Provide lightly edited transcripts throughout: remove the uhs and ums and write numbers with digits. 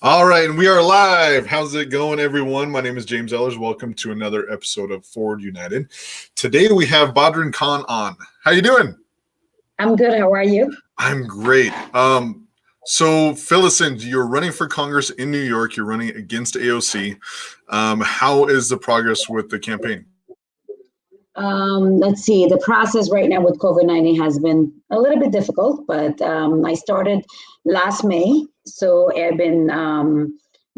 All right, and we are live. How's it going, everyone? My name is James Ellers. Welcome to another episode of Forward United. Today we have Badrun Khan on. How you doing? I'm good. How are you? I'm great. So fill us in. You're running for Congress in New York. You're running against AOC. How is the progress with the campaign? Let's see. The process right now with COVID-19 has been a little bit difficult, but I started last May. So I've been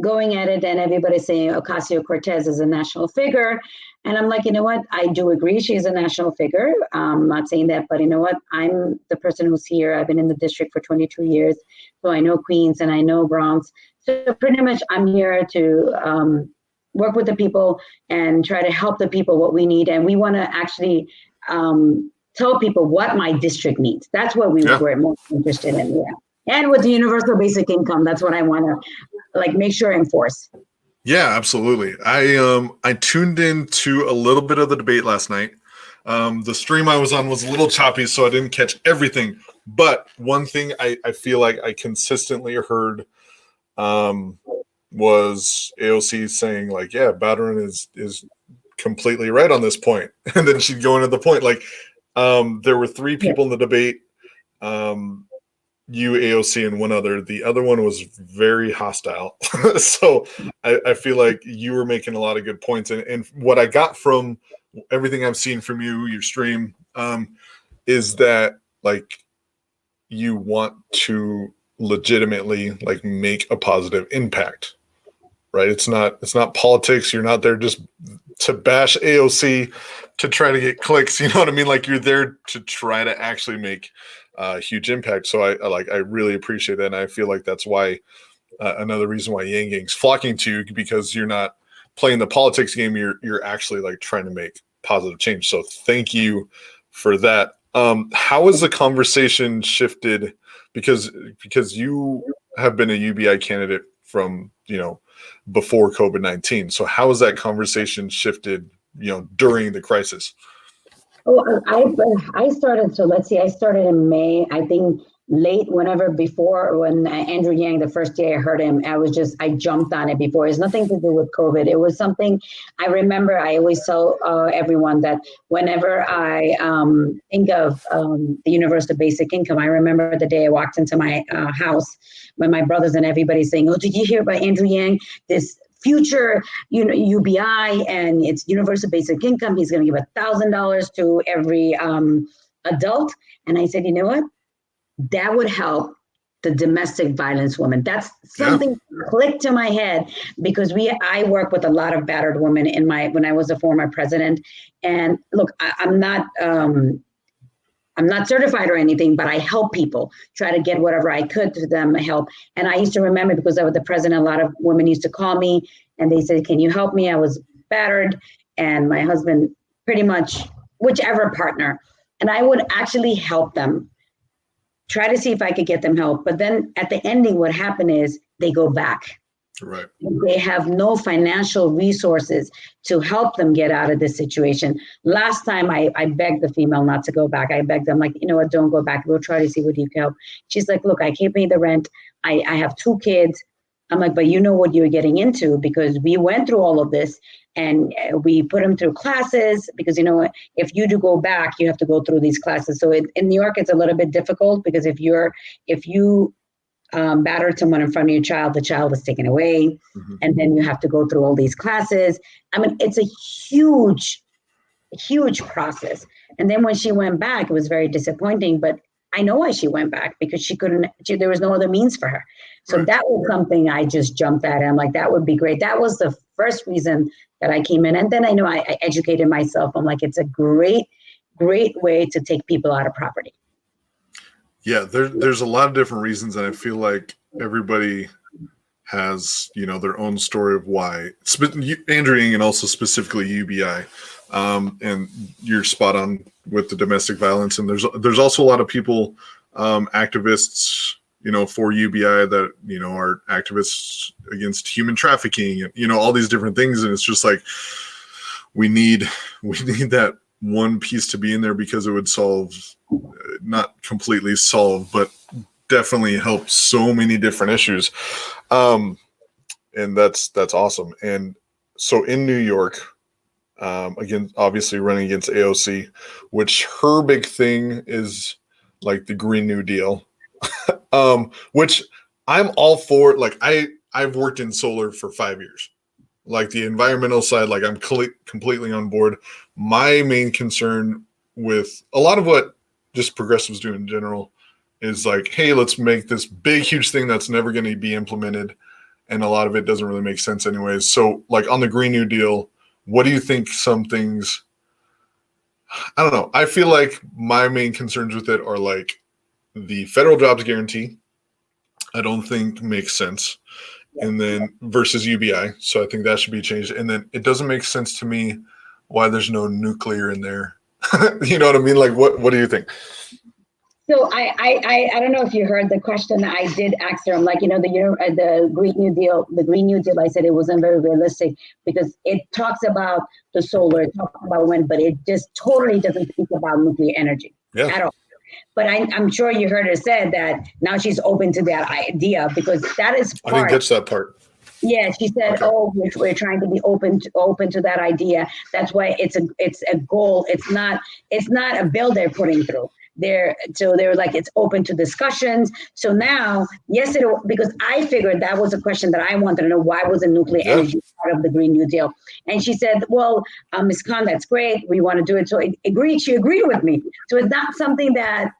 going at it, and everybody's saying Ocasio-Cortez is a national figure. And I'm like, you know what? I do agree she's a national figure. I'm not saying that, but you know what? I'm the person who's here. I've been in the district for 22 years. So I know Queens and I know Bronx. So pretty much I'm here to work with the people and try to help the people what we need. And we want to actually tell people what my district needs. That's what we're most interested in. Yeah. And with the universal basic income, that's what I want to make sure enforce. Yeah, absolutely. I tuned into a little bit of the debate last night. The stream I was on was a little choppy, so I didn't catch everything. But one thing I feel like I consistently heard was AOC saying, like, yeah, Badrun is completely right on this point. And then she'd go into the point. Like, there were three people in the debate, you, AOC, and one other. The other one was very hostile. So I feel like you were making a lot of good points. And what I got from everything I've seen from you, your stream, is that, like, you want to legitimately, like, make a positive impact. Right. It's not politics. You're not there just to bash AOC to try to get clicks. You know what I mean? Like, you're there to try to actually make a huge impact. So I really appreciate that. And I feel like that's why another reason why Yang Gang's flocking to you, because you're not playing the politics game. You're actually, like, trying to make positive change. So thank you for that. How has the conversation shifted? Because you have been a UBI candidate from, before COVID-19. So how has that conversation shifted, during the crisis? Oh, I started. So let's see. I started in May. I think late, before when Andrew Yang, the first day I heard him, I jumped on it before. It's nothing to do with COVID. It was something I remember. I always tell everyone that whenever I think of the universal basic income, I remember the day I walked into my house when my brothers and everybody saying, "Oh, did you hear about Andrew Yang? This future, UBI, and it's universal basic income. He's going to give $1,000 to every adult." And I said, you know what? That would help the domestic violence woman. That's something clicked to my head, because I work with a lot of battered women when I was a former president. And look, I'm not certified or anything, but I help people try to get whatever I could to them help. And I used to remember, because I was the president, a lot of women used to call me and they said, "Can you help me? I was battered." And my husband, pretty much whichever partner, and I would actually help them, try to see if I could get them help. But then at the ending, what happened is they go back. Right. They have no financial resources to help them get out of this situation. Last time I begged the female not to go back. I begged them, like, you know what, don't go back. We'll try to see what you can help. She's like, look, I can't pay the rent. I have 2 kids. I'm like, but you know what you're getting into, because we went through all of this and we put them through classes, because if you do go back, you have to go through these classes. So in New York, it's a little bit difficult, because if you battered someone in front of your child, the child is taken away. Mm-hmm. And then you have to go through all these classes. I mean, it's a huge, huge process. And then when she went back, it was very disappointing, but I know why she went back, because there was no other means for her. So That was something I just jumped at. I'm like, that would be great. That was the first reason that I came in. And then I know I educated myself. I'm like, it's a great, great way to take people out of property. Yeah, there's a lot of different reasons, and I feel like everybody has, their own story of why. Andrew Yang, and also specifically UBI, and you're spot on with the domestic violence. And there's also a lot of people, activists, for UBI that, are activists against human trafficking, and, all these different things. And it's just like, we need that one piece to be in there, because it would not completely solve, but definitely help so many different issues. and that's awesome. And so in New York, again, obviously running against AOC, which her big thing is like the Green New Deal, which I'm all for. Like I've worked in solar for 5 years, like the environmental side, like I'm completely on board. My main concern with a lot of what just progressives do in general is like, hey, let's make this big, huge thing that's never going to be implemented. And a lot of it doesn't really make sense anyways. So like on the Green New Deal, what do you think some things, I don't know. I feel like my main concerns with it are like the federal jobs guarantee, I don't think makes sense. And then versus UBI. So I think that should be changed. And then it doesn't make sense to me why there's no nuclear in there. You know what I mean? Like, what do you think? So I don't know if you heard the question that I did ask her. I'm like, the Green New Deal, I said it wasn't very realistic because it talks about the solar, it talks about wind, but it just totally doesn't speak about nuclear energy at all. But I'm sure you heard her say that now she's open to that idea because that is part. I didn't catch that part. Yeah, she said, okay. "Oh, we're trying to be open to that idea. That's why it's a goal. It's not a bill they're putting through. They're like it's open to discussions. So now, yes, because I figured that was a question that I wanted to know. Why wasn't nuclear energy part of the Green New Deal? And she said, "Well, Ms. Khan, that's great. We want to do it." So she agreed with me. So it's not something that.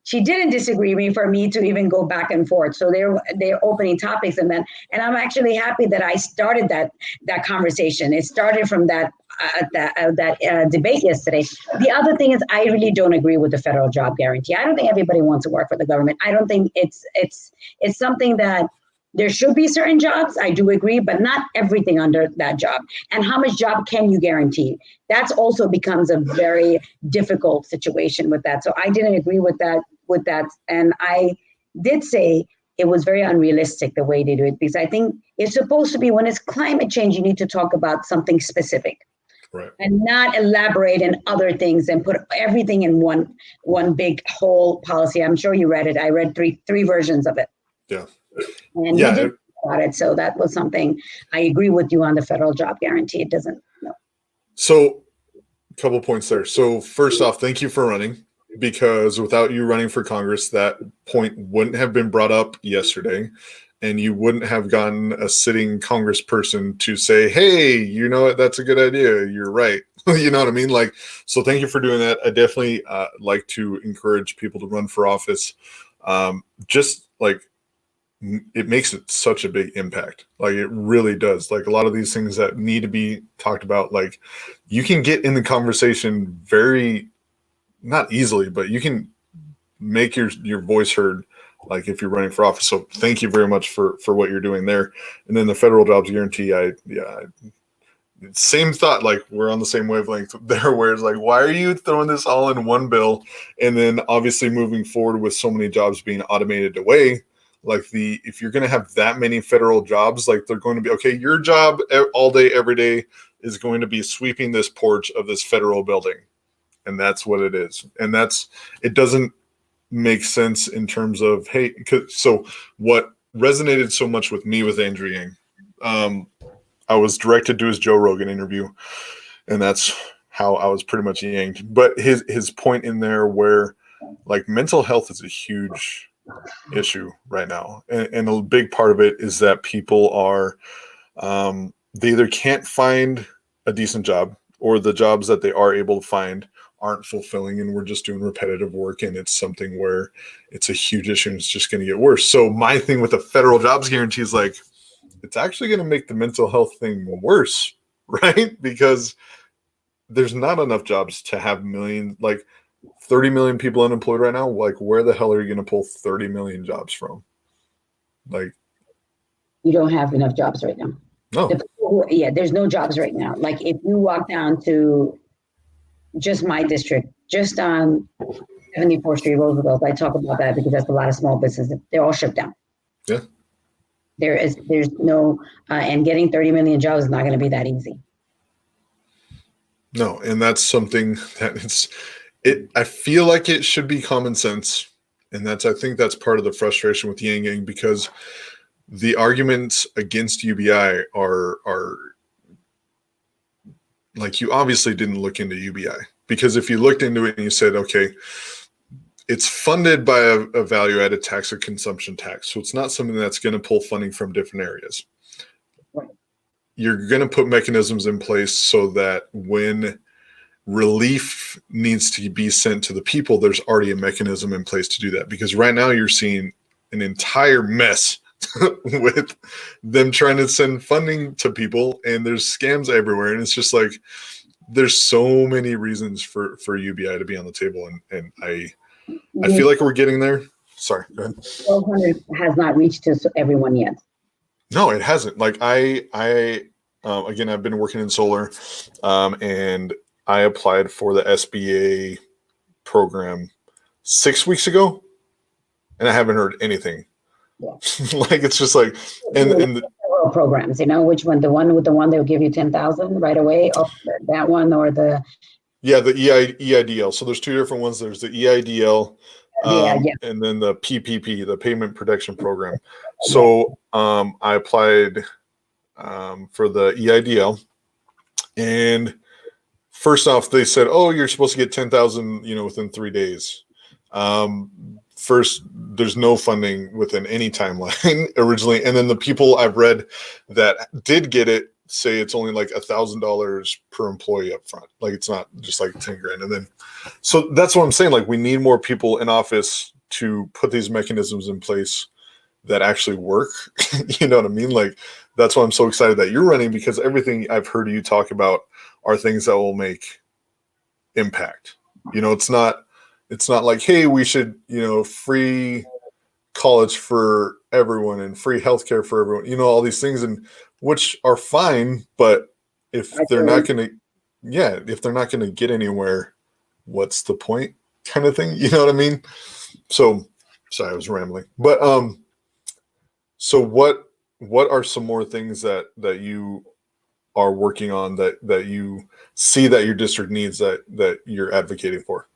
She didn't disagree with me for me to even go back and forth. So they're opening topics and I'm actually happy that I started that conversation. It started from that debate yesterday. The other thing is I really don't agree with the federal job guarantee. I don't think everybody wants to work for the government. I don't think it's something that there should be certain jobs, I do agree, but not everything under that job. And how much job can you guarantee? That's also becomes a very difficult situation with that. So I didn't agree with that. And I did say it was very unrealistic the way they do it, because I think it's supposed to be when it's climate change, you need to talk about something specific. Right. And not elaborate in other things and put everything in one big whole policy. I'm sure you read it. I read three versions of it. Yeah. And we did about it. So that was something I agree with you on the federal job guarantee. It doesn't. No. So a couple points there. So first off, thank you for running, because without you running for Congress, that point wouldn't have been brought up yesterday. And you wouldn't have gotten a sitting congressperson to say, hey, you know what, that's a good idea. You're right. You know what I mean? Like, so thank you for doing that. I definitely like to encourage people to run for office. Just like, it makes it such a big impact. Like it really does. Like a lot of these things that need to be talked about, like you can get in the conversation very, not easily, but you can make your voice heard, like if you're running for office. So thank you very much for what you're doing there. And then the federal jobs guarantee, same thought, like we're on the same wavelength there, where it's like, why are you throwing this all in one bill? And then obviously moving forward with so many jobs being automated away, like if you're going to have that many federal jobs, like they're going to be, okay, your job all day, every day is going to be sweeping this porch of this federal building. And that's what it is. And it doesn't make sense in terms of, hey, so what resonated so much with me with Andrew Yang, I was directed to his Joe Rogan interview, and that's how I was pretty much yanked. But his point in there where like mental health is a huge issue right now. And a big part of it is that people are, they either can't find a decent job, or the jobs that they are able to find aren't fulfilling, and we're just doing repetitive work, and it's something where it's a huge issue and it's just going to get worse. So my thing with the federal jobs guarantee is like, it's actually going to make the mental health thing worse, right? Because there's not enough jobs to have millions, like 30 million people unemployed right now. Like, where the hell are you going to pull 30 million jobs from? Like, you don't have enough jobs right now. No. There's no jobs right now. Like if you walk down to just my district, just on 74th Street, Roosevelt, I talk about that because that's a lot of small businesses. They're all shut down. Yeah. There's no, and getting 30 million jobs is not going to be that easy. No, and that's something that I feel like it should be common sense. And I think that's part of the frustration with Yang Yang, because the arguments against UBI are like, you obviously didn't look into UBI, because if you looked into it and you said, okay, it's funded by a value-added tax, a consumption tax, so it's not something that's going to pull funding from different areas. Right. You're going to put mechanisms in place so that when relief needs to be sent to the people, there's already a mechanism in place to do that. Because right now you're seeing an entire mess with them trying to send funding to people, and there's scams everywhere. And it's just like, there's so many reasons for UBI to be on the table. And I feel like we're getting there. Sorry, go ahead. 1,200 has not reached to everyone yet. No, it hasn't. Like again, I've been working in solar, and I applied for the SBA program 6 weeks ago, and I haven't heard anything. Yeah. Like, it's just like, and the programs, which one? The one they'll give you 10,000 right away, or that one, or the EIDL. So there's two different ones. There's the EIDL, and then the PPP, the Payment Protection Program. So I applied for the EIDL, and first off, they said, "Oh, you're supposed to get 10,000, within 3 days." First, there's no funding within any timeline originally, and then the people I've read that did get it say it's only like $1,000 per employee up front. Like, it's not just like 10 grand. And then, so that's what I'm saying. Like, we need more people in office to put these mechanisms in place that actually work. You know what I mean? Like, that's why I'm so excited that you're running, because everything I've heard you talk about are things that will make impact. It's not like, hey, we should, free college for everyone and free healthcare for everyone, all these things, and which are fine, but if they're not going to get anywhere, what's the point, kind of thing? You know what I mean? So, sorry, I was rambling, but so what are some more things that you are working on that you see that your district needs, that you're advocating for?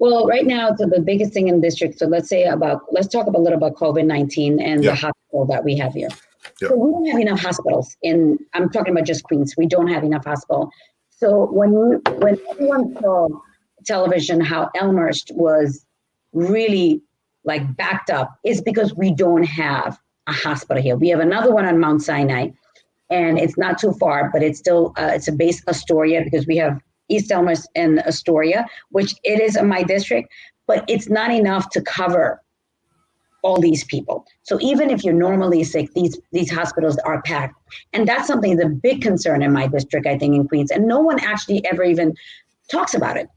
Well, right now, so the biggest thing in the district, so let's talk a little about COVID-19 and the hospital that we have here. Yeah. So we don't have enough hospitals I'm talking about just Queens. We don't have enough hospital. So when everyone saw television how Elmhurst was really like backed up, it's because we don't have a hospital here. We have another one on Mount Sinai, and it's not too far, but it's still, it's a base Astoria, because we have East Elmhurst and Astoria, which it is in my district, but it's not enough to cover all these people. So even if you're normally sick, these hospitals are packed. And that's something that's a big concern in my district, I think, in Queens. And no one actually ever even talks about it.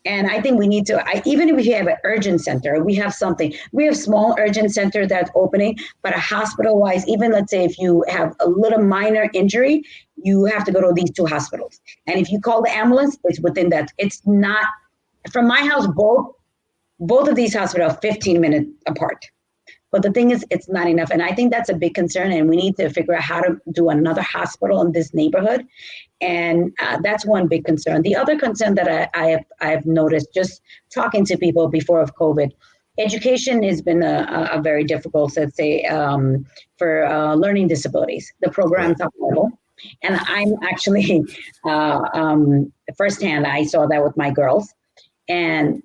And I think we need to, even if you have an urgent center, we have small urgent center that's opening, but a hospital-wise, even let's say if you have a little minor injury, you have to go to these two hospitals. And if you call the ambulance, it's within that. It's not, from my house, both of these hospitals are 15 minutes apart. But the thing is, it's not enough. And I think that's a big concern, and we need to figure out how to do another hospital in this neighborhood. And that's one big concern. The other concern that I've noticed just talking to people before of COVID, education has been a very difficult, let's say, for learning disabilities. The programs are horrible. And I'm actually, firsthand, I saw that with my girls. And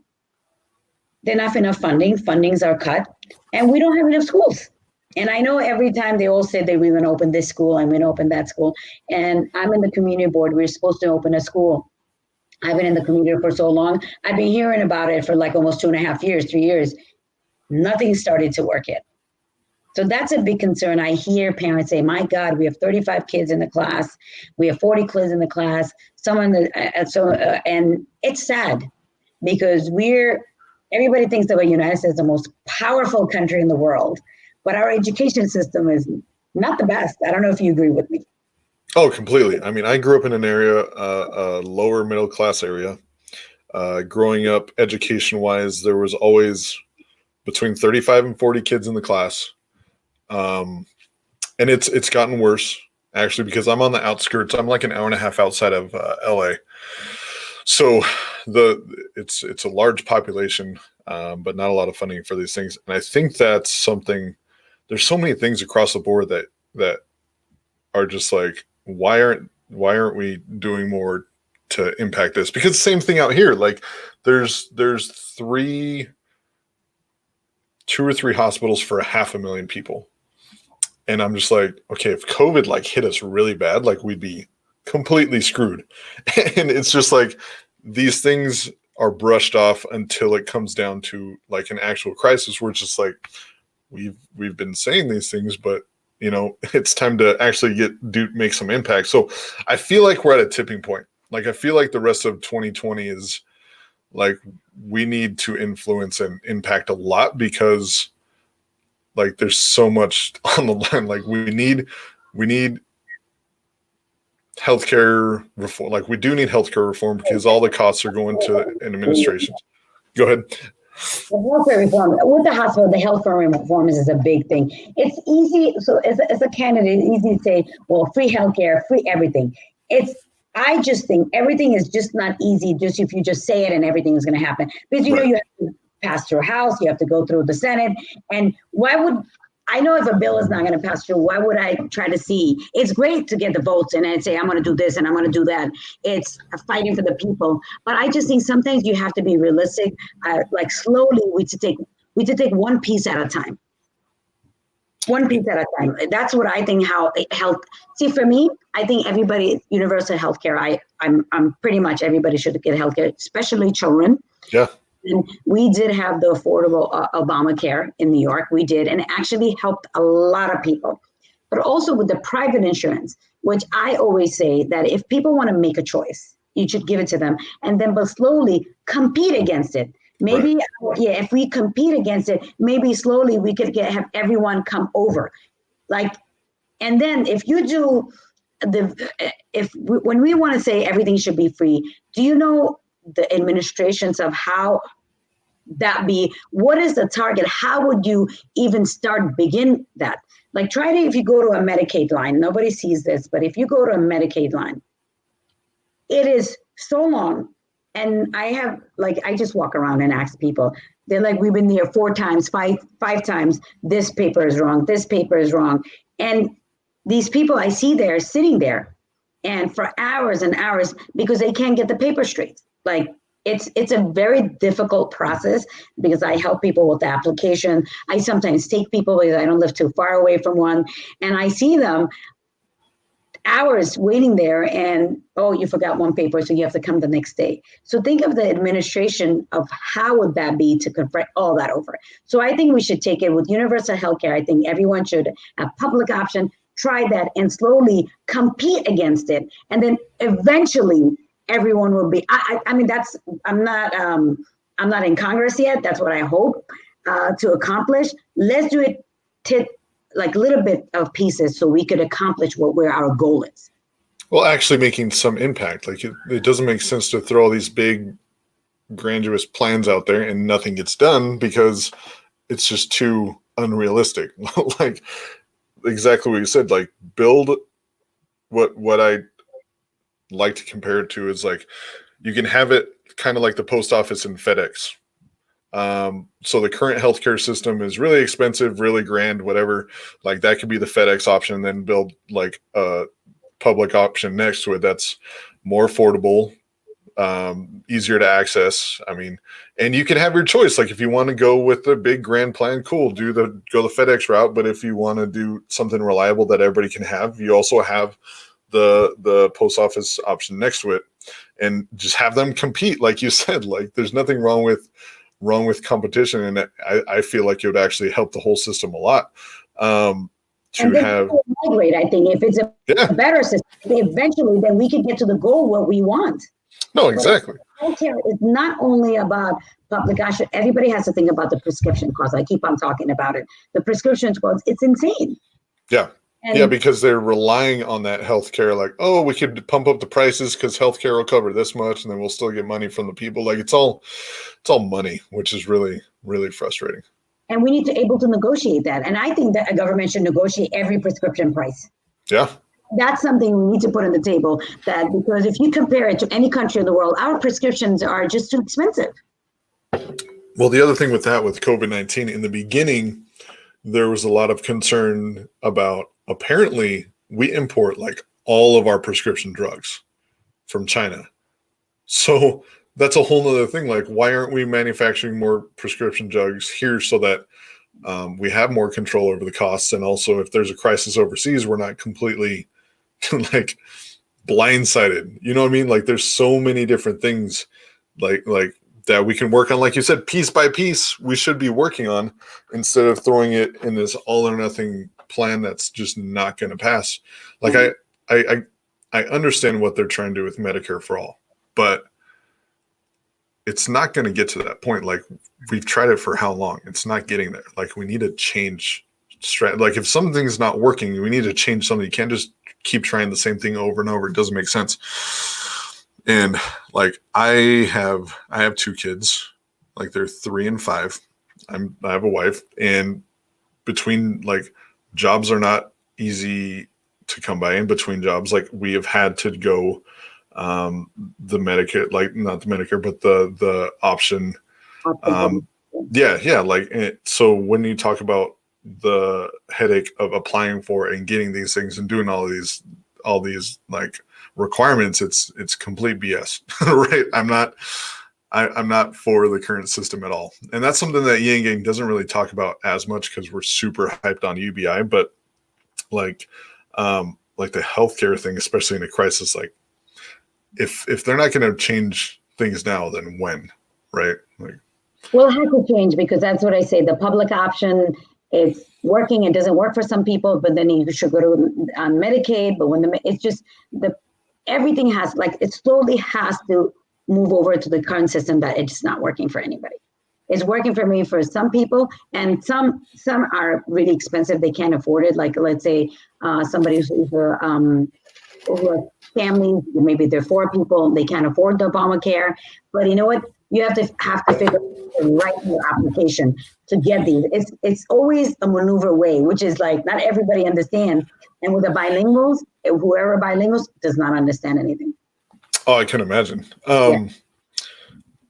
they're not enough funding. Fundings are cut. And we don't have enough schools. And I know every time they all say that we're going to open this school and we're going to open that school. And I'm in the community board. We're supposed to open a school. I've been in the community for so long. I've been hearing about it for like almost 2.5 years, 3 years. Nothing started to work yet. So that's a big concern. I hear parents say, my God, we have 35 kids in the class. We have 40 kids in the class. And it's sad, because everybody thinks that the United States is the most powerful country in the world, but our education system is not the best. I don't know if you agree with me. Oh, completely. I mean, I grew up in an area, a lower middle class area. Growing up, education-wise, there was always between 35 and 40 kids in the class. And it's gotten worse, actually, because I'm on the outskirts. I'm like an hour and a half outside of LA. So it's a large population, but not a lot of funding for these things. And I think that's something there's so many things across the board that are just like, why aren't we doing more to impact this? Because the same thing out here, like there's 2 or 3 hospitals for 500,000 people. And I'm just like, okay, if COVID like hit us really bad, like we'd be completely screwed. And it's just like these things are brushed off until it comes down to like an actual crisis where it's just like, we've been saying these things, but you know, it's time to actually make some impact. So I feel like we're at a tipping point. Like I feel like the rest of 2020 is like we need to influence and impact a lot because like there's so much on the line. Like we need healthcare reform. Like we do need healthcare reform because all the costs are going to an administration. Go ahead. The healthcare reform with the hospital, the healthcare reform is a big thing. It's easy. So as a candidate, it's easy to say, well, free healthcare, free everything. I just think everything is just not easy. Just if you just say it and everything is going to happen, because you know you have to pass through House, you have to go through the Senate, and I know if a bill is not going to pass through, why would I try to see? It's great to get the votes and then say, I'm going to do this and I'm going to do that. It's fighting for the people. But I just think sometimes you have to be realistic. Like slowly, we need to take one piece at a time. One piece at a time. That's what I think how health. See, for me, I think everybody, universal health care, I'm pretty much everybody should get health care, especially children. Yeah. And we did have the affordable Obamacare in New York. We did, and it actually helped a lot of people. But also with the private insurance, which I always say that if people want to make a choice, you should give it to them. And then, but slowly compete against it. Maybe, if we compete against it, maybe slowly we could have everyone come over. Like, and then if you do when we want to say everything should be free, do you know the administrations of how that be? What is the target? How would you even begin that? Like if you go to a Medicaid line, nobody sees this, but if you go to a Medicaid line, it is so long. And I just walk around and ask people, they're like, we've been here 4 times, five times. This paper is wrong. This paper is wrong. And these people I see there sitting there and for hours and hours because they can't get the paper straight. Like it's a very difficult process because I help people with the application. I sometimes take people because I don't live too far away from one, and I see them hours waiting there and, oh, you forgot one paper, so you have to come the next day. So think of the administration of how would that be to confront all that over. So I think we should take it with universal healthcare. I think everyone should have public option, try that and slowly compete against it. And then eventually everyone will be, I mean, I'm not in Congress yet. That's what I hope to accomplish. Let's do it like a little bit of pieces so we could accomplish where our goal is. Well, actually making some impact. Like it doesn't make sense to throw all these big grandiose plans out there and nothing gets done because it's just too unrealistic. Like exactly what you said, like build what I like to compare it to is like you can have it kind of like the post office and FedEx. So the current healthcare system is really expensive, really grand, whatever. Like that could be the FedEx option, and then build like a public option next to it that's more affordable, easier to access. I mean, and you can have your choice. Like if you want to go with the big grand plan, cool, go the FedEx route. But if you want to do something reliable that everybody can have, you also have the post office option next to it, and just have them compete. Like you said, like there's nothing wrong with competition, and I feel like it would actually help the whole system a lot. Migrate, I think if it's a better system, eventually then we could get to the goal what we want. No, exactly. Healthcare is not only about public option. Everybody has to think about the prescription costs. I keep on talking about it. The prescription costs, it's insane. Yeah. Because they're relying on that healthcare, like, oh, we could pump up the prices because healthcare will cover this much, and then we'll still get money from the people. Like it's all money, which is really, really frustrating. And we need to able to negotiate that. And I think that a government should negotiate every prescription price. Yeah. That's something we need to put on the table. That because if you compare it to any country in the world, our prescriptions are just too expensive. Well, the other thing with COVID-19 in the beginning, there was a lot of concern about, apparently we import like all of our prescription drugs from China. So that's a whole nother thing. Like, why aren't we manufacturing more prescription drugs here so that we have more control over the costs? And also, if there's a crisis overseas, we're not completely like blindsided. You know what I mean? Like, there's so many different things like that we can work on. Like you said, piece by piece, we should be working on, instead of throwing it in this all or nothing plan that's just not going to pass. Like, I understand what they're trying to do with Medicare for all, but it's not going to get to that point. Like, we've tried it for how long? It's not getting there. Like, we need to change strategy. Like, if something's not working, we need to change something. You can't just keep trying the same thing over and over. It doesn't make sense. And like, I have two kids, like they're 3 and 5. I have a wife, and between, like, jobs are not easy to come by. In between jobs, like, we have had to go the Medicare, like, not the Medicare, but the option. Yeah. Like, so when you talk about the headache of applying for and getting these things and doing all these like requirements, it's complete BS, right? I'm not for the current system at all. And that's something that Yang Gang doesn't really talk about as much, because we're super hyped on UBI, but like the healthcare thing, especially in a crisis, like, if they're not going to change things now, then when, right? Like, well, it has to change, because that's what I say. The public option, it's working. It doesn't work for some people, but then you should go to Medicaid. But it's just everything has, like, it slowly has to move over to the current system that it's not working for anybody. It's working for me for some people, and some are really expensive. They can't afford it. Like, let's say somebody who's a family, maybe they're 4 people, they can't afford the Obamacare. But you know what? You have to figure out the right application to get these. It's always a maneuver way, which is like, not everybody understands. And with the bilinguals, whoever bilinguals does not understand anything. Oh, I can imagine. Yeah.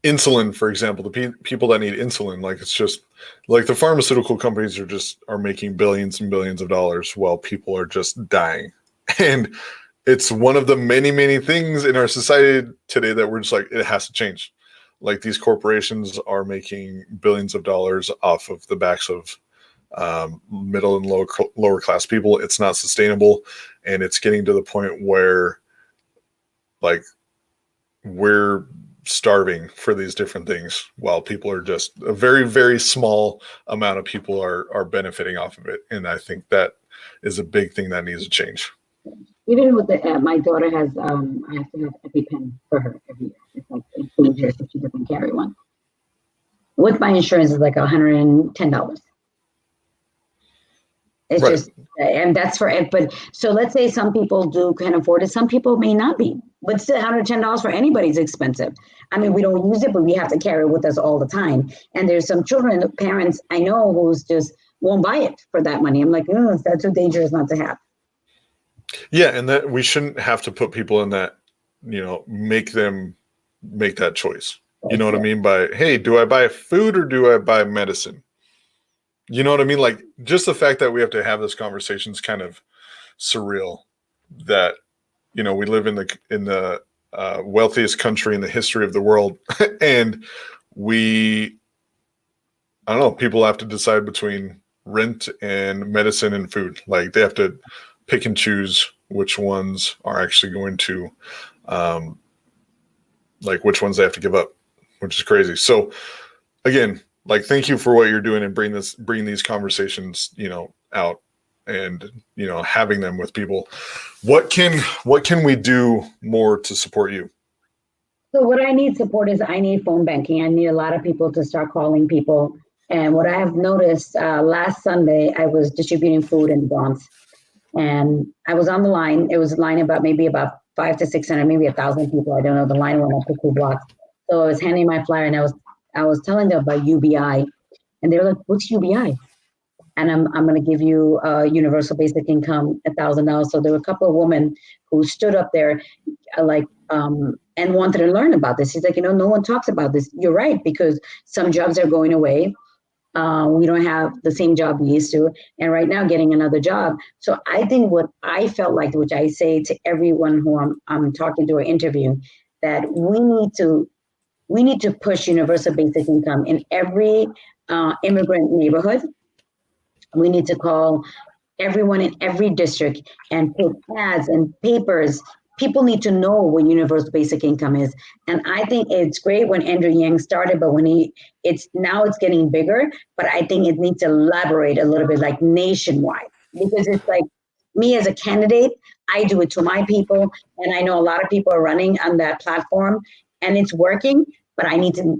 Insulin, for example, the people that need insulin, like, it's just like the pharmaceutical companies are making billions and billions of dollars while people are just dying. And it's one of the many, many things in our society today that we're just like, it has to change. Like, these corporations are making billions of dollars off of the backs of middle and lower class people. It's not sustainable. And it's getting to the point where, like, we're starving for these different things while people are just, a very, very small amount of people are benefiting off of it. And I think that is a big thing that needs to change. Even with my daughter has, I have to have EpiPen for her every year. It's like $8 if she doesn't carry one. With my insurance, is like $110. It's right. Just, and that's for it. But so let's say some people can afford it. Some people may not be, but still $110 for anybody is expensive. I mean, we don't use it, but we have to carry it with us all the time. And there's some children, parents I know, who's just won't buy it for that money. I'm like, that's too dangerous not to have. Yeah, and that we shouldn't have to put people in that, make them make that choice. You know what I mean? By, hey, do I buy food or do I buy medicine? You know what I mean? Like, just the fact that we have to have this conversation is kind of surreal. That, we live in the wealthiest country in the history of the world, and I don't know, people have to decide between rent and medicine and food. Like, they have to pick and choose which ones are actually going to, like, which ones they have to give up, which is crazy. So again, like, thank you for what you're doing and bring these conversations, out, and, having them with people. What can we do more to support you? So what I need support is, I need phone banking. I need a lot of people to start calling people. And what I have noticed, last Sunday, I was distributing food in the Bronx. And I was on the line. It was a line about 500 to 600, maybe 1,000 people. I don't know. The line went up to 2 blocks. So I was handing my flyer, and I was telling them about UBI, and they were like, "What's UBI?" And I'm going to give you universal basic income, $1,000. So there were a couple of women who stood up there, and wanted to learn about this. He's like, no one talks about this. You're right, because some jobs are going away. We don't have the same job we used to. And right now getting another job. So I think what I felt like, which I say to everyone who I'm talking to or interviewing, that we need to push universal basic income in every immigrant neighborhood. We need to call everyone in every district and put ads and papers. People need to know what universal basic income is. And I think it's great when Andrew Yang started, but when it's getting bigger, but I think it needs to elaborate a little bit, like nationwide, because it's like me as a candidate, I do it to my people. And I know a lot of people are running on that platform and it's working, but it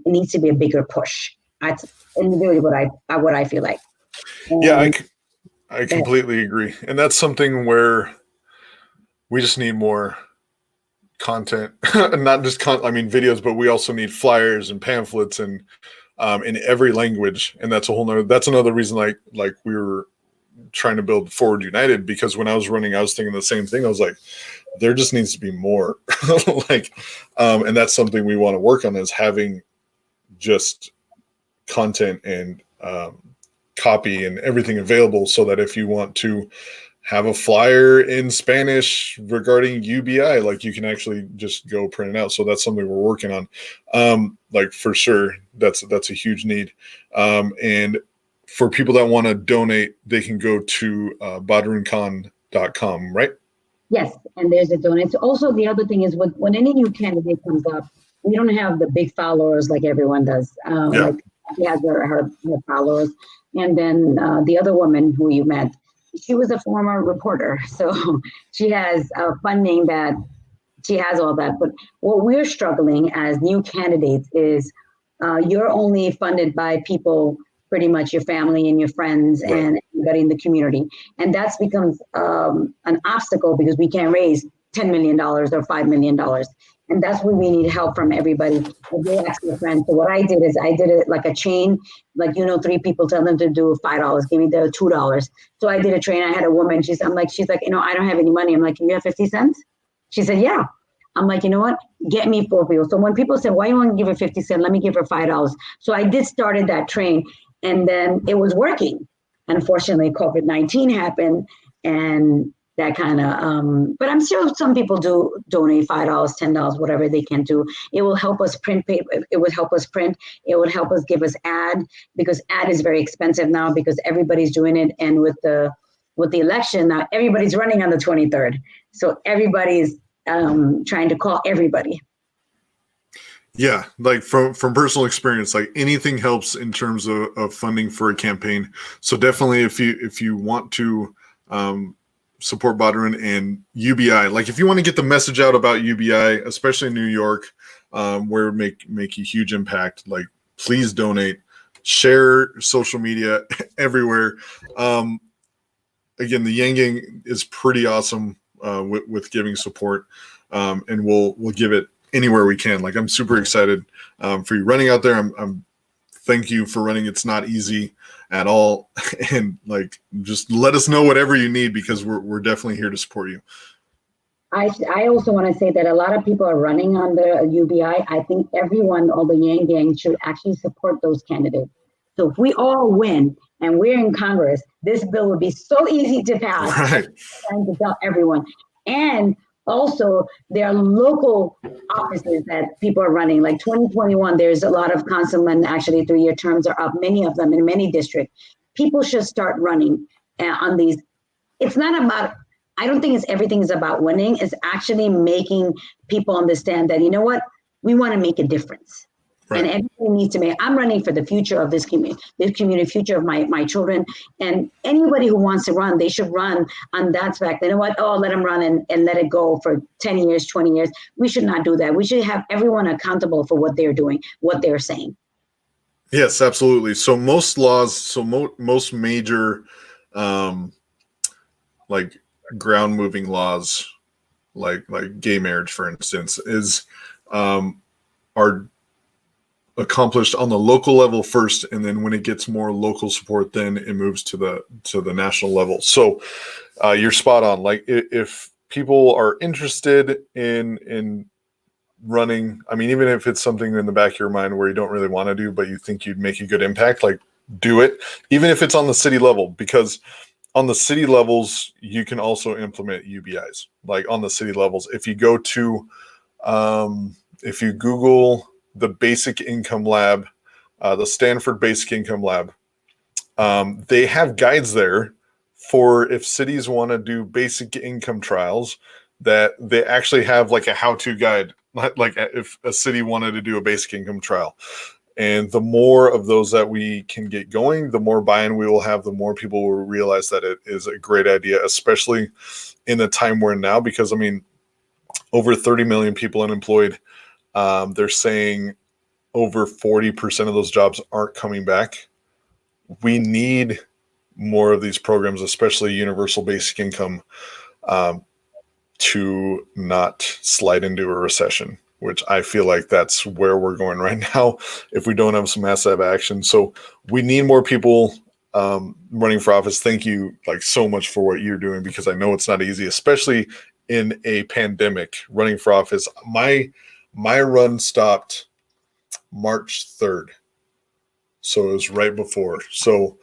needs to be a bigger push. That's really what I feel like. Yeah, I completely agree. And that's something where we just need more content, not just videos, but we also need flyers and pamphlets and in every language. And that's that's another reason like we were trying to build Forward United, because when I was running, I was thinking the same thing. I was like, there just needs to be more and that's something we want to work on, is having just content and copy and everything available, so that if you want to have a flyer in Spanish regarding UBI, like you can actually just go print it out. So that's something we're working on. Like for sure, that's a huge need. And for people that want to donate, they can go to badrunkhan.com, right? Yes, and there's a donate. So also, the other thing is when any new candidate comes up, we don't have the big followers like everyone does. Yeah. Like she has her followers, and then the other woman who you met, she was a former reporter, so she has funding that she has all that. But what we're struggling as new candidates is you're only funded by people, pretty much your family and your friends, right, and everybody in the community. And that's becomes an obstacle because we can't raise $10 million or $5 million. And that's where we need help from everybody. They ask your friends. So what I did is I did it like a chain, like, 3 people tell them to do $5, give me the $2. So I did a train. I had a woman, she's like, I don't have any money. I'm like, you have 50 cents? She said, yeah. I'm like, you know what? Get me 4 people. So when people say, why you want to give her 50 cents? Let me give her $5. So I did started that train, and then it was working. Unfortunately, COVID-19 happened, and that kind of, but I'm sure some people do donate $5, $10, whatever they can do. It will help us print paper. It would help us print. It would help us give us ad, because ad is very expensive now because everybody's doing it. And with the election now, everybody's running on the 23rd. So everybody's trying to call everybody. Yeah, like from personal experience, like anything helps in terms of funding for a campaign. So definitely, if you want to support Badrun and UBI, like if you want to get the message out about UBI, especially in New York, where it make a huge impact, like please donate, share social media everywhere. Again, the Yang Gang is pretty awesome with giving support, and we'll give it anywhere we can. Like I'm super excited for you running out there. I'm thank you for running. It's not easy at all, and like just let us know whatever you need, because we're definitely here to support you. I also want to say that a lot of people are running on the UBI. I think everyone, all the Yang Gang, should actually support those candidates. So if we all win and we're in Congress, this bill would be so easy to pass. Right. Trying to tell everyone. And also, there are local offices that people are running. Like 2021, there's a lot of councilmen, actually 3-year terms are up, many of them in many districts. People should start running on these. It's not about, I don't think everything is about winning. It's actually making people understand that, you know what, we want to make a difference. Right. And everything needs to make, I'm running for the future of this community, future of my children. And anybody who wants to run, they should run on that fact. You know what? Oh, let them run and let it go for 10 years, 20 years. We should not do that. We should have everyone accountable for what they're doing, what they're saying. Yes, absolutely. So most laws, most major, like ground moving laws, like gay marriage, for instance, are accomplished on the local level first, and then when it gets more local support, then it moves to the national level. So you're spot on. Like if people are interested in running, I mean, even if it's something in the back of your mind where you don't really want to do, but you think you'd make a good impact, like do it, even if it's on the city level, because on the city levels, you can also implement UBIs. Like on the city levels, if you go to, if you Google the Basic Income Lab, the Stanford Basic Income Lab, they have guides there for if cities want to do basic income trials, that they actually have like a how-to guide, like if a city wanted to do a basic income trial. And the more of those that we can get going, the more buy-in we will have, the more people will realize that it is a great idea, especially in the time we're in now, because I mean, over 30 million people unemployed. They're saying over 40% of those jobs aren't coming back. We need more of these programs, especially universal basic income, to not slide into a recession, which I feel like that's where we're going right now if we don't have some massive action. So we need more people running for office. Thank you like so much for what you're doing, because I know it's not easy, especially in a pandemic, running for office. My run stopped March 3rd. So it was right before. So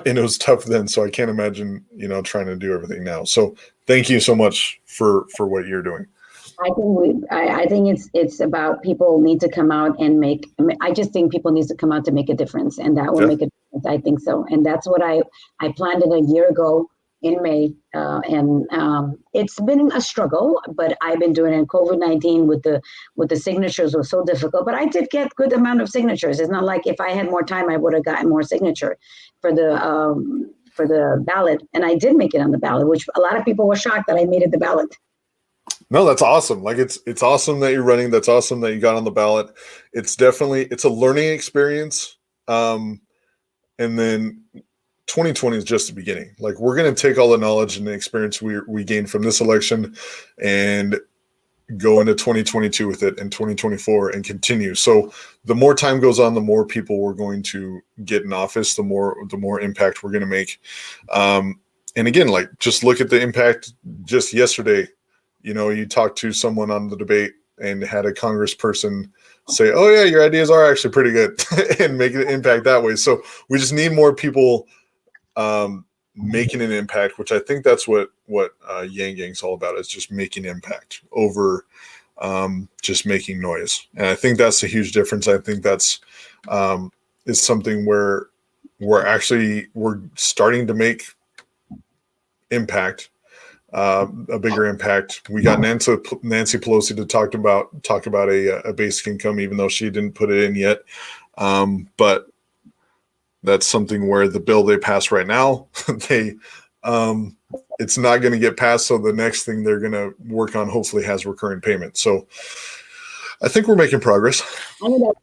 and it was tough then. So I can't imagine, trying to do everything now. So thank you so much for what you're doing. I think it's about people need to come out and make. I just think people need to come out to make a difference, and that will make a difference. I think so, and that's what I planned it a year ago in May, and it's been a struggle, but I've been doing it. In COVID-19 with the signatures was so difficult, but I did get good amount of signatures. It's not like if I had more time, I would have gotten more signature for the ballot, and I did make it on the ballot, which a lot of people were shocked that I made it the ballot. No, that's awesome. Like it's awesome that you're running. That's awesome that you got on the ballot. It's a learning experience. And then 2020 is just the beginning. Like we're going to take all the knowledge and the experience we gained from this election and go into 2022 with it, and 2024, and continue. So the more time goes on, the more people we're going to get in office, the more impact we're going to make. And again, like just look at the impact just yesterday. You talked to someone on the debate and had a congressperson say, oh yeah, your ideas are actually pretty good and make an impact that way. So we just need more people making an impact, which I think that's what Yang Gang's all about, is just making impact over just making noise. And I think that's a huge difference. I think that's is something where we're starting to make impact. A bigger impact. We got Nancy Pelosi to talk about a basic income, even though she didn't put it in yet. But that's something where the bill they pass right now, it's not going to get passed. So the next thing they're going to work on hopefully has recurring payments. So I think we're making progress. I know that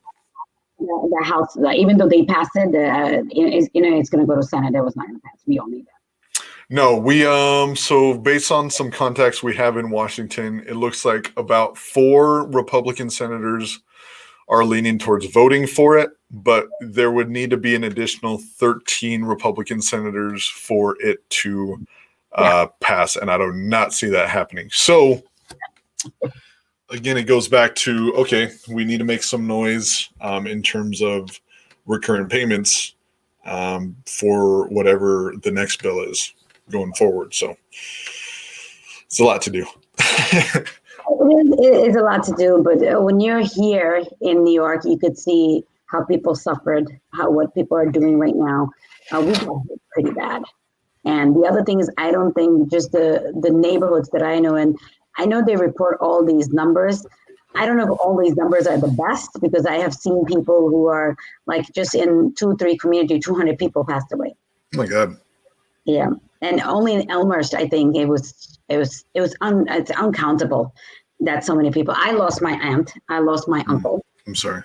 the House, even though they passed it, it's going to go to Senate. It was not going to pass. We all need that. No, we so based on some contacts we have in Washington, it looks like about 4 Republican senators are leaning towards voting for it, but there would need to be an additional 13 Republican senators for it to pass, and I do not see that happening. So again, it goes back to, okay, we need to make some noise in terms of recurrent payments for whatever the next bill is going forward. So it's a lot to do. It is a lot to do, but when you're here in New York, you could see how people suffered, what people are doing right now. We got hit pretty bad. And the other thing is, I don't think just the neighborhoods that I know, and I know they report all these numbers. I don't know if all these numbers are the best, because I have seen people who are like just in 2-3 communities, 200 people passed away. Oh my God. Yeah. And only in Elmhurst, I think it's uncountable that so many people. I lost my aunt. I lost my uncle. I'm sorry.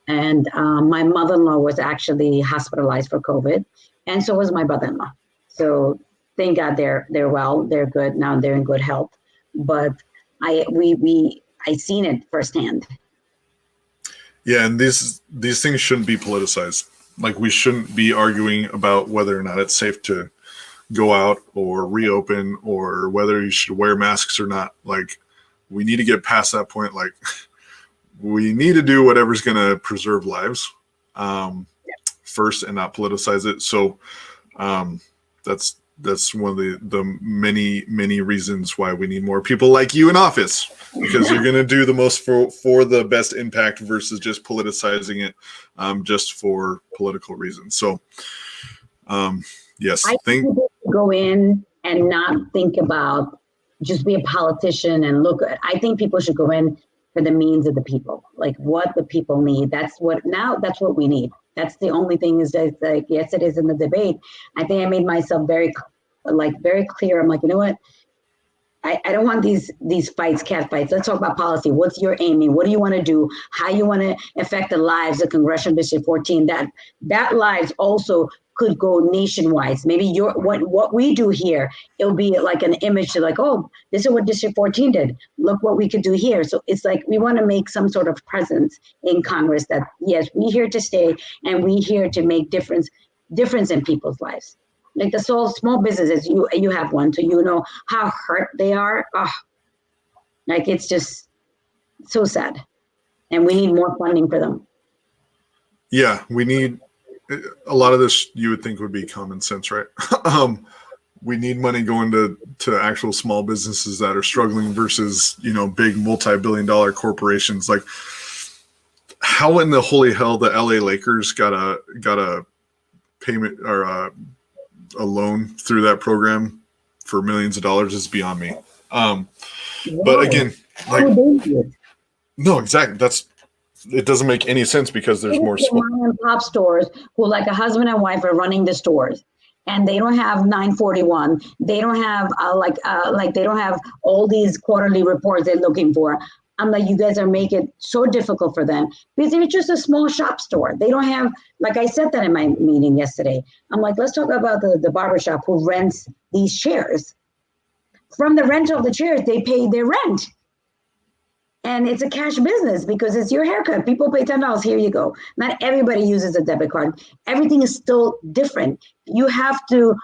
And my mother-in-law was actually hospitalized for COVID, and so was my brother-in-law. So thank God they're well, they're good now, they're in good health. But I seen it firsthand. Yeah, and these things shouldn't be politicized. Like we shouldn't be arguing about whether or not it's safe to go out or reopen, or whether you should wear masks or not. Like we need to get past that point. Like we need to do whatever's going to preserve lives. first and not politicize it. So that's one of the many reasons why we need more people like you in office, because you're going to do the most for the best impact versus just politicizing it just for political reasons. So yes, I think people go in and not think about just be a politician and look. I think people should go in for the means of the people, like what the people need. That's what we need. That's the only thing is that, like, yes, it is in the debate. I think I made myself very clear. I'm like, you know what? I don't want these fights, cat fights. Let's talk about policy. What's your aiming? What do you want to do? How you want to affect the lives of Congressional District 14? That lives also could go nationwide. Maybe what we do here, it'll be like an image to like, oh, this is what District 14 did. Look what we could do here. So it's like we want to make some sort of presence in Congress that, yes, we're here to stay and we're here to make difference in people's lives. Like the small businesses, you have one, so you know how hurt they are. Oh, like it's just so sad. And we need more funding for them. Yeah, we need a lot of this. You would think would be common sense, right? We need money going to actual small businesses that are struggling versus, big multi-billion-dollar corporations. Like, how in the holy hell the LA Lakers got a payment or a loan through that program for millions of dollars is beyond me. But again, like, no, exactly. It doesn't make any sense because there's more mom and pop stores who, like a husband and wife, are running the stores, and they don't have 941. They don't have they don't have all these quarterly reports they're looking for. I'm like, you guys are making it so difficult for them because it's just a small shop store. They don't have, like I said that in my meeting yesterday. I'm like, let's talk about the barbershop who rents these chairs. From the rental of the chairs, they pay their rent. And it's a cash business because it's your haircut. People pay $10. Here you go. Not everybody uses a debit card. Everything is still different. You have to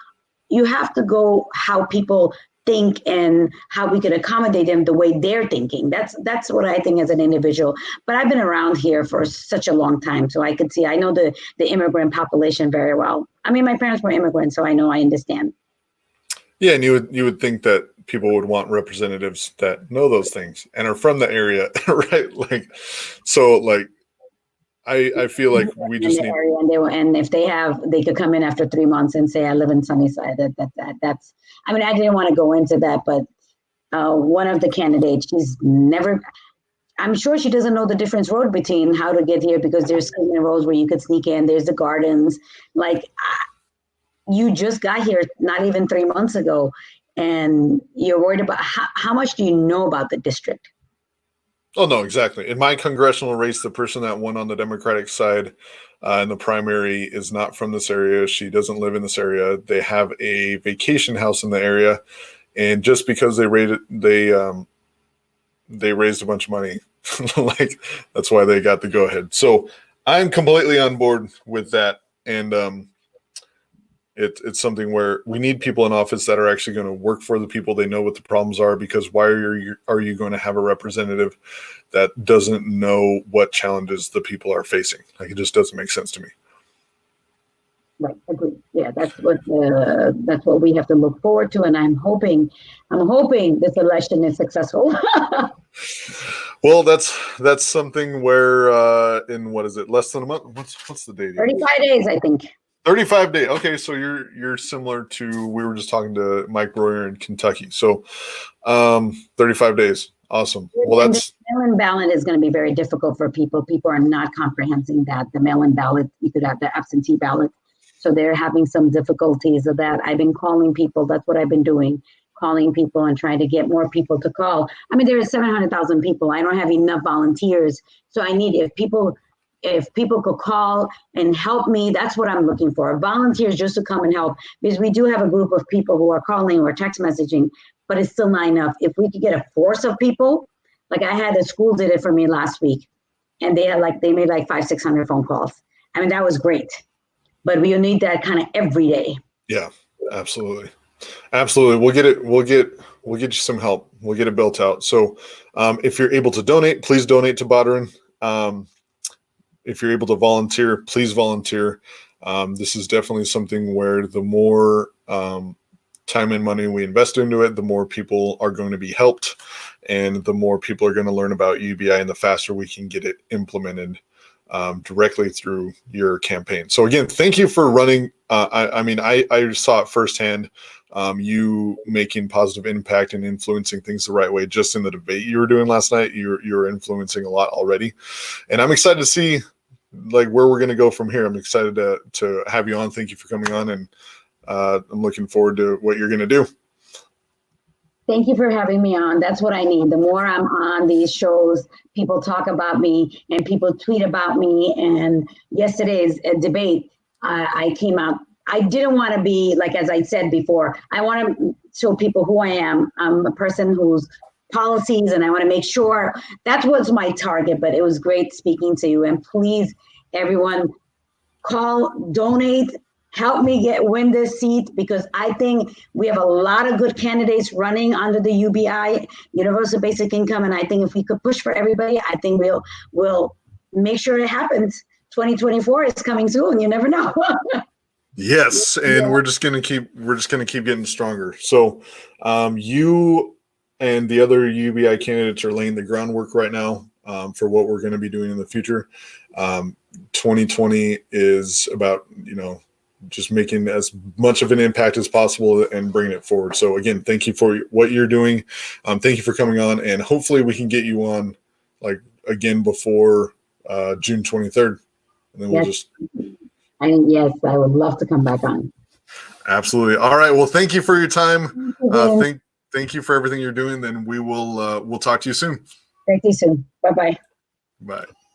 go how people think and how we could accommodate them the way they're thinking. That's what I think as an individual. But I've been around here for such a long time, so I know the immigrant population very well. I mean, my parents were immigrants, so I understand. Yeah, and you would think that people would want representatives that know those things and are from the area, right? Like, so like, I feel like we just need. And if they could come in after 3 months and say, I live in Sunnyside. That's. I mean, I didn't want to go into that, but one of the candidates, I'm sure she doesn't know the difference road between how to get here because there's so many roads where you could sneak in. There's the gardens. Like, you just got here not even 3 months ago, and you're worried about how much do you know about the district? Oh, no, exactly. In my congressional race, the person that won on the Democratic side in the primary is not from this area. She doesn't live in this area. They have a vacation house in the area. And just because they raised a bunch of money, like, that's why they got the go ahead. So I'm completely on board with that. And it's something where we need people in office that are actually going to work for the people. They know what the problems are, because why are you going to have a representative that doesn't know what challenges the people are facing? Like, it just doesn't make sense to me. Right, agree. Yeah, that's what we have to look forward to, and I'm hoping this election is successful. Well, that's something where in what is it? Less than a month. What's the date? 35 days, I think. 35 days. Okay, so you're similar to, we were just talking to Mike Royer in Kentucky. So 35 days. Awesome. Well, that's the mail-in ballot is going to be very difficult for people. People are not comprehending that the mail-in ballot, you could have the absentee ballot. So they're having some difficulties of that. I've been calling people. That's what I've been doing, calling people and trying to get more people to call. I mean, there are 700,000 people. I don't have enough volunteers. So I need, if people could call and help me, that's what I'm looking for. Volunteers just to come and help, because we do have a group of people who are calling or text messaging, but it's still not enough. If we could get a force of people, like I had a school did it for me last week, and they made like 500-600 phone calls. I mean, that was great, but we need that kind of every day. Yeah, absolutely. Absolutely. We'll get you some help. We'll get it built out. So if you're able to donate, please donate to Badrun. If you're able to volunteer, please volunteer. This is definitely something where the more time and money we invest into it, the more people are going to be helped, and the more people are going to learn about UBI, and the faster we can get it implemented directly through your campaign. So again, thank you for running. I saw it firsthand, you making positive impact and influencing things the right way. Just in the debate you were doing last night, you're influencing a lot already, and I'm excited to see like where we're going to go from here. I'm excited to have you on. Thank you for coming on, and I'm looking forward to what you're going to do. Thank you for having me on. That's what I need. The more I'm on these shows, people talk about me and people tweet about me. And yesterday's debate, I came out. I didn't want to be, like, as I said before, I want to show people who I am. I'm a person who's policies, and I want to make sure that was my target. But it was great speaking to you. And please, everyone, call, donate, help me win this seat, because I think we have a lot of good candidates running under the UBI, Universal Basic Income, and I think if we could push for everybody, I think we'll make sure it happens. 2024 is coming soon. You never know. Yes, and we're just gonna keep getting stronger. So, you and the other UBI candidates are laying the groundwork right now for what we're going to be doing in the future. 2020 is about just making as much of an impact as possible and bringing it forward. So again, thank you for what you're doing. Thank you for coming on, and hopefully we can get you on like again before June 23rd. And then we'll just. And yes, I would love to come back on. Absolutely. All right. Well, thank you for your time. Thank you for everything you're doing. Then we'll talk to you soon. Thank you soon. Bye-bye. Bye.